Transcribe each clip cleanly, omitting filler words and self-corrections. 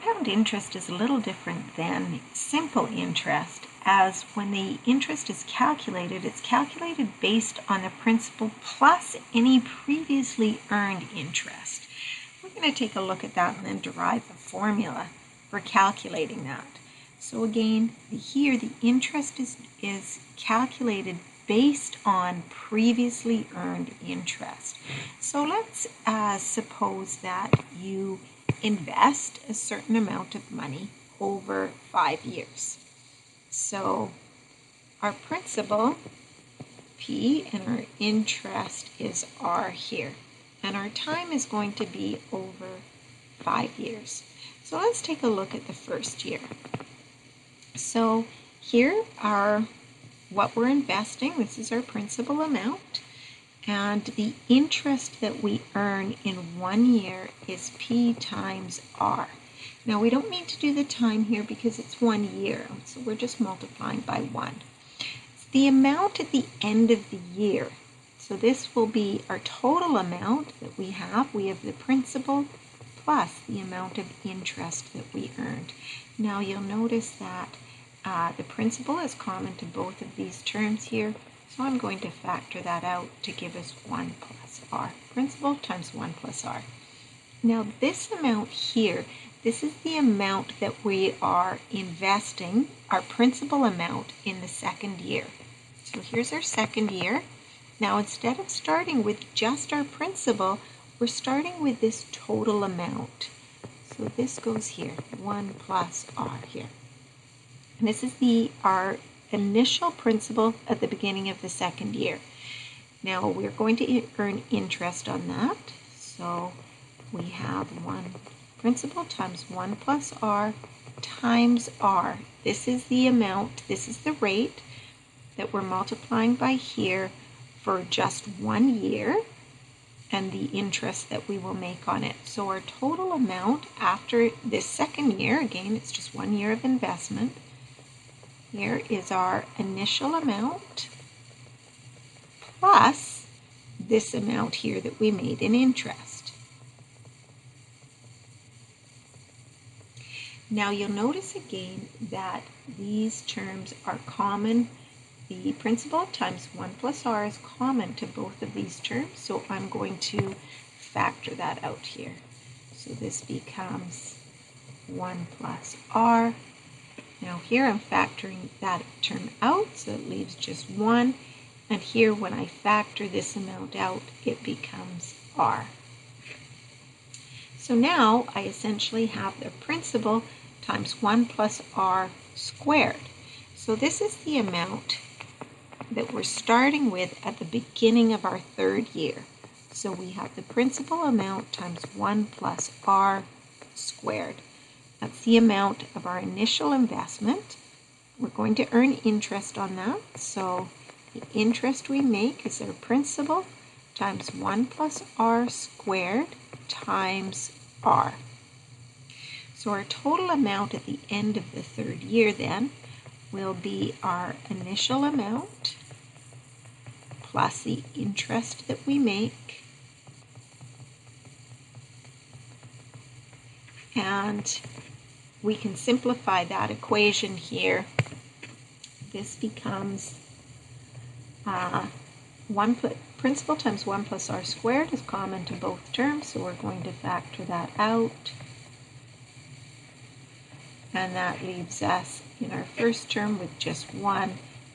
Compound interest is a little different than simple interest, as when the interest is calculated, it's calculated based on the principal plus any previously earned interest. We're going to take a look at that and then derive a formula for calculating that. So again, here the interest is calculated based on previously earned interest. So let's suppose that you invest a certain amount of money over 5 years. So our principal, P, and our interest is R here. And our time is going to be over 5 years. So let's take a look at the first year. So here are what we're investing. This is our principal amount. And the interest that we earn in 1 year is P times R. Now we don't need to do the time here because it's 1 year, so we're just multiplying by 1. It's the amount at the end of the year. So this will be our total amount that we have. We have the principal plus the amount of interest that we earned. Now you'll notice that the principal is common to both of these terms here. So I'm going to factor that out to give us 1 plus R. Principal times 1 plus R. Now this amount here, this is the amount that we are investing, our principal amount, in the second year. So here's our second year. Now instead of starting with just our principal, we're starting with this total amount. So this goes here, 1 plus R here. And this is our initial principal at the beginning of the second year. Now we're going to earn interest on that. So we have 1 principal times 1 plus R times R. This is the amount, this is the rate that we're multiplying by here for just 1 year and the interest that we will make on it. So our total amount after this second year, again, it's just 1 year of investment. Here is our initial amount plus this amount here that we made in interest. Now you'll notice again that these terms are common. The principal times 1 plus R is common to both of these terms, so I'm going to factor that out here. So this becomes 1 plus R. Now here I'm factoring that term out, so it leaves just 1. And here when I factor this amount out, it becomes R. So now I essentially have the principal times 1 plus R squared. So this is the amount that we're starting with at the beginning of our third year. So we have the principal amount times 1 plus R squared. That's the amount of our initial investment. We're going to earn interest on that. So the interest we make is our principal times 1 plus R squared times R. So our total amount at the end of the third year then will be our initial amount plus the interest that we make, and we can simplify that equation here. This becomes principal times 1 plus R squared is common to both terms, so we're going to factor that out. And that leaves us in our first term with just 1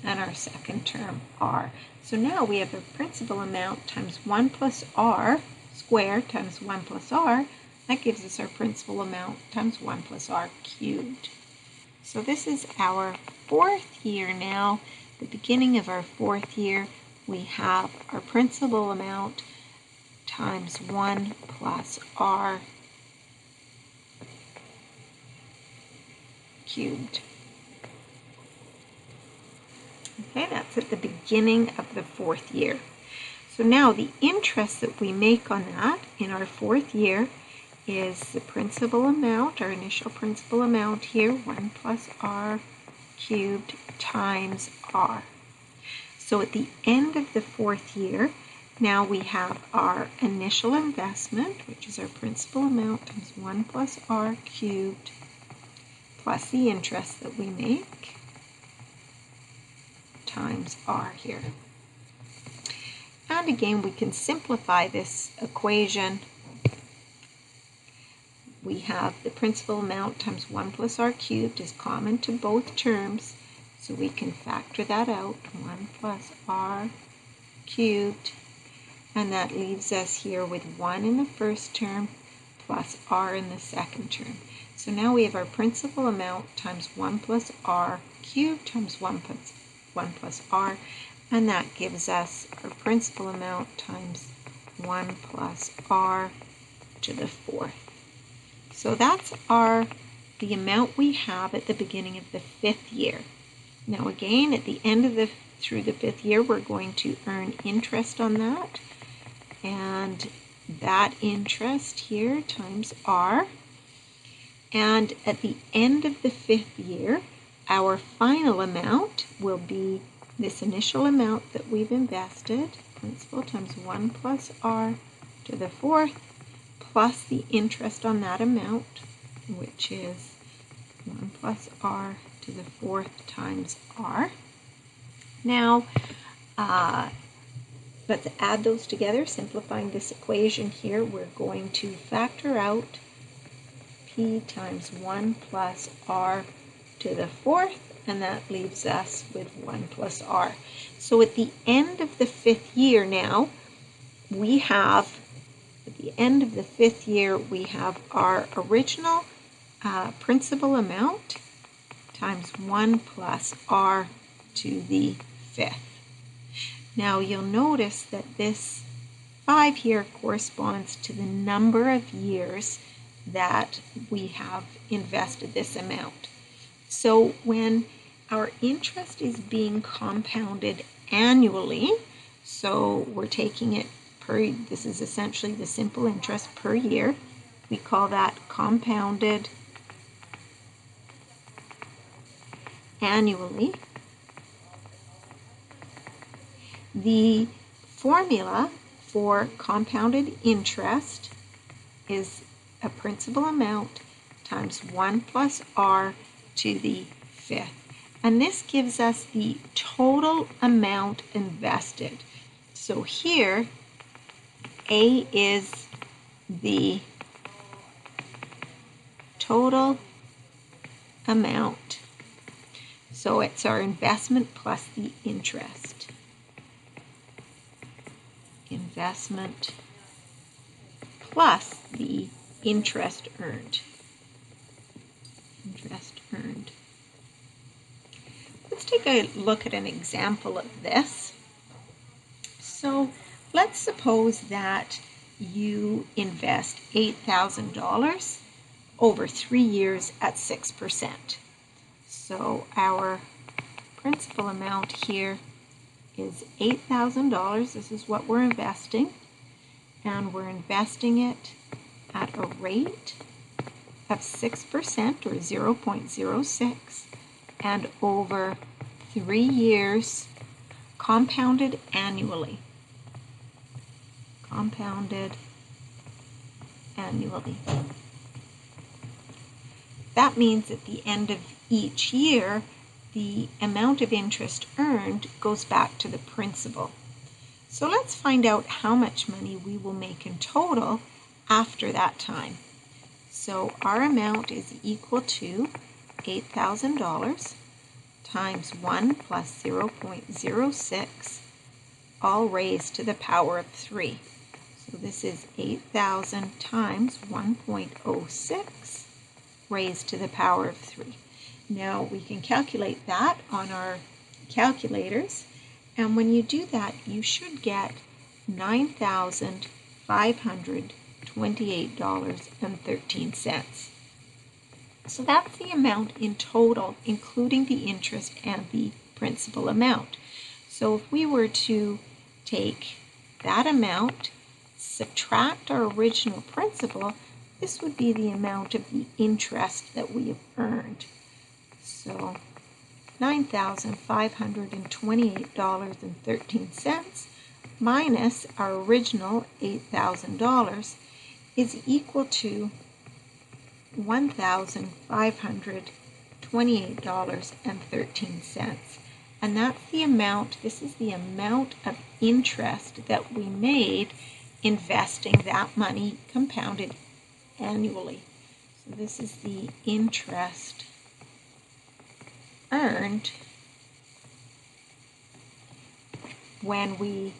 and our second term R. So now we have a principal amount times 1 plus R squared times 1 plus R. That gives us our principal amount times 1 plus R cubed. So this is our fourth year now. The beginning of our fourth year, we have our principal amount times 1 plus R cubed. Okay, that's at the beginning of the fourth year. So now the interest that we make on that in our fourth year is the principal amount, our initial principal amount here, 1 plus R cubed times R. So at the end of the fourth year, Now we have our initial investment, which is our principal amount times 1 plus r cubed plus the interest that we make times r here. And again, we can simplify this equation. We have the principal amount times 1 plus r cubed is common to both terms, so we can factor that out, 1 plus r cubed, and that leaves us here with 1 in the first term plus r in the second term. So now we have our principal amount times 1 plus r cubed times 1 plus r, and that gives us our principal amount times 1 plus r to the 4th. So that's the amount we have at the beginning of the 5th year. Now again, at the end of through the 5th year, we're going to earn interest on that, and that interest here times r. And at the end of the 5th year, our final amount will be this initial amount that we've invested, principal times 1 plus r to the 4th, plus the interest on that amount, which is 1 plus r to the 4th times r. Now, let's add those together. Simplifying this equation here, we're going to factor out p times 1 plus r to the 4th, and that leaves us with 1 plus r. So at the end of the 5th year now, we have, at the end of the 5th year, we have our original principal amount times 1 plus r to the 5th. Now you'll notice that this 5 here corresponds to the number of years that we have invested this amount. So when our interest is being compounded annually, so we're taking it this is essentially the simple interest per year, we call that compounded annually. The formula for compounded interest is a principal amount times 1 plus r to the 5th. And this gives us the total amount invested. So here, A is the total amount. So it's our investment plus the interest. Investment plus the interest earned. Interest earned. Let's take a look at an example of this. So let's suppose that you invest $8,000 over 3 years at 6%. So our principal amount here is $8,000. This is what we're investing, and we're investing it at a rate of 6% or 0.06, and over 3 years compounded annually. Compounded annually. That means at the end of each year, the amount of interest earned goes back to the principal. So let's find out how much money we will make in total after that time. So our amount is equal to $8,000 times 1 plus 0.06, all raised to the power of 3. So this is 8,000 times 1.06 raised to the power of 3. Now we can calculate that on our calculators, and when you do that, you should get $9,528.13. So that's the amount in total, including the interest and the principal amount. So if we were to take that amount, subtract our original principal, this would be the amount of the interest that we have earned. So $9,528.13 minus our original $8,000 is equal to $1,528.13. And that's the amount, this is the amount of interest that we made investing that money compounded annually. So this is the interest earned when we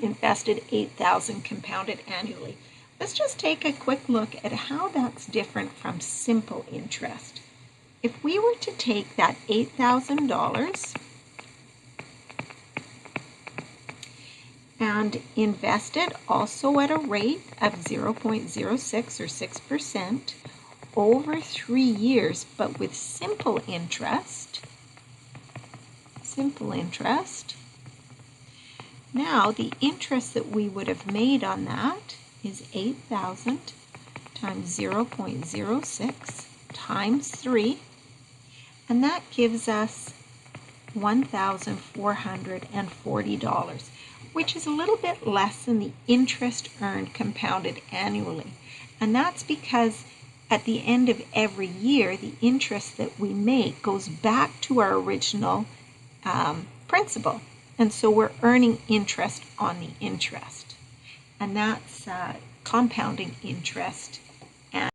invested $8,000 compounded annually. Let's just take a quick look at how that's different from simple interest. If we were to take that $8,000 and invest it also at a rate of 0.06 or 6% over 3 years, but with simple interest, now the interest that we would have made on that is 8,000 times 0.06 times 3, and that gives us $1,440, which is a little bit less than the interest earned compounded annually. And that's because at the end of every year, the interest that we make goes back to our original principal. And so we're earning interest on the interest. And that's compounding interest